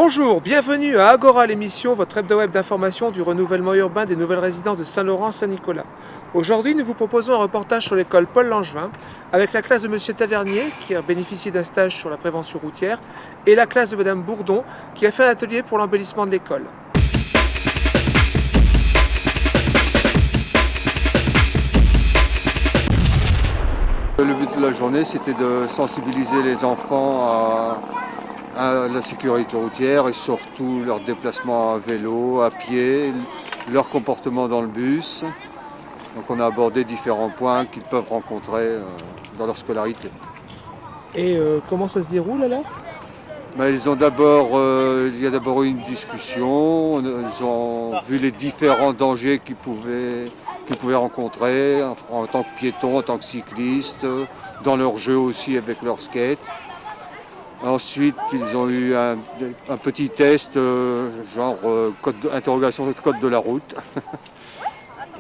Bonjour, bienvenue à Agora l'émission, votre hebdo web d'information du renouvellement urbain des nouvelles résidences de Saint-Laurent-Saint-Nicolas. Aujourd'hui, nous vous proposons un reportage sur l'école Paul Langevin avec la classe de Monsieur Tavernier qui a bénéficié d'un stage sur la prévention routière et la classe de Madame Bourdon qui a fait un atelier pour l'embellissement de l'école. Le but de la journée, c'était de sensibiliser les enfants à la sécurité routière et surtout leur déplacement à vélo, à pied, leur comportement dans le bus. Donc on a abordé différents points qu'ils peuvent rencontrer dans leur scolarité. Et comment ça se déroule alors? Il y a d'abord eu une discussion, ils ont vu les différents dangers qu'ils pouvaient rencontrer en tant que piétons, en tant que cyclistes, dans leur jeu aussi avec leur skate. Ensuite, ils ont eu un petit test, interrogation de code de la route.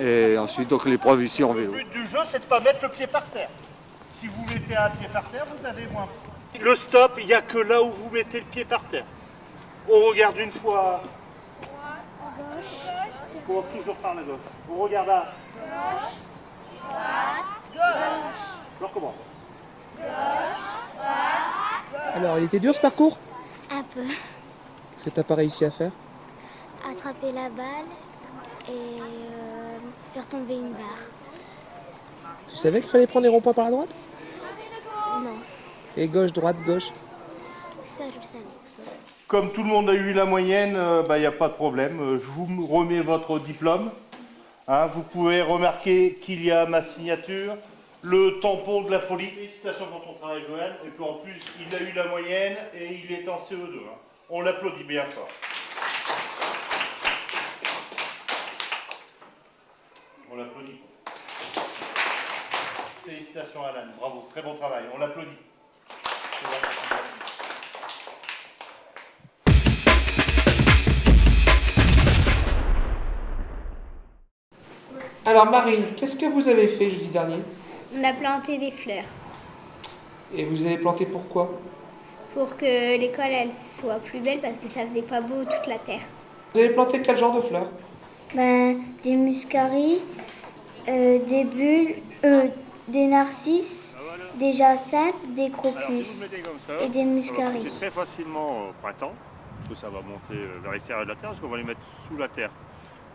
Et ensuite, donc l'épreuve ici en vélo. Le but du jeu, c'est de ne pas mettre le pied par terre. Si vous mettez un pied par terre, vous avez moins. Le stop, il n'y a que là où vous mettez le pied par terre. On regarde une fois. On commence toujours par la gauche. On regarde à gauche, droite, gauche. Je recommence. Alors, il était dur ce parcours? Un peu. Qu'est-ce que tu n'as pas réussi à faire? Attraper la balle et faire tomber une barre. Tu savais qu'il fallait prendre les ronds-points par la droite? Non, Et gauche, droite, gauche. ça je le savais. Comme tout le monde a eu la moyenne, il n'y a pas de problème. Je vous remets votre diplôme. Vous pouvez remarquer qu'il y a ma signature, le tampon de la police. Félicitations pour ton travail, Joël. Et puis en plus, il a eu la moyenne et il est en CE2. On l'applaudit bien fort. On l'applaudit. Félicitations Alan, bravo, très bon travail. On l'applaudit. Alors Marine, qu'est-ce que vous avez fait jeudi dernier? On a planté des fleurs Et vous avez planté pourquoi? pour que l'école elle soit plus belle parce que ça faisait pas beau toute la terre. Vous avez planté quel genre de fleurs? Des muscaries, des bulles, des narcisses, des jacinthes, des crocus et des muscaries. C'est très facilement au printemps, parce que ça va monter vers l'extérieur de la terre, parce qu'on va les mettre sous la terre.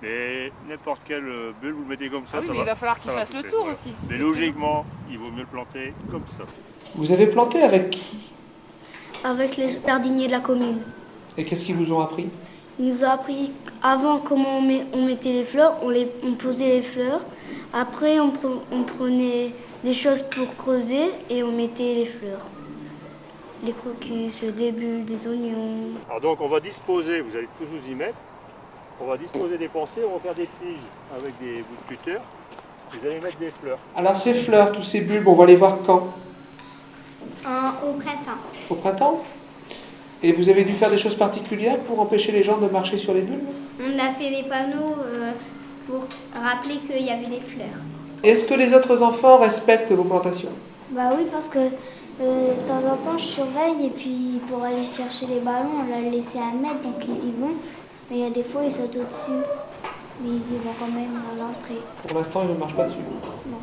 Mais n'importe quelle bulle, vous le mettez comme ça, Ah oui, ça mais va. il va falloir qu'il ça va fasse le pousser, tour voilà. aussi. Mais logiquement, il vaut mieux le planter comme ça. Vous avez planté avec qui? Avec les jardiniers de la commune. Et qu'est-ce qu'ils vous ont appris? Ils nous ont appris avant comment on mettait les fleurs, on posait les fleurs. Après, on prenait des choses pour creuser et on mettait les fleurs. Les crocus, des bulles, des oignons. Alors donc on va disposer, vous allez tous vous y mettre, on va disposer des pensées, on va faire des tiges avec des bouts de cutter. Vous allez mettre des fleurs. Alors ces fleurs, tous ces bulbes, on va les voir quand? Au printemps. Au printemps? Et vous avez dû faire des choses particulières pour empêcher les gens de marcher sur les bulbes? On a fait des panneaux pour rappeler qu'il y avait des fleurs. Est-ce que les autres enfants respectent vos plantations? Bah oui, parce que de temps en temps je surveille et puis pour aller chercher les ballons, on l'a laissé à 1 mètre, donc ils y vont. Mais il y a des fois ils sautent au-dessus, mais ils y vont quand même à l'entrée. Pour l'instant, ils ne marchent pas dessus. Non.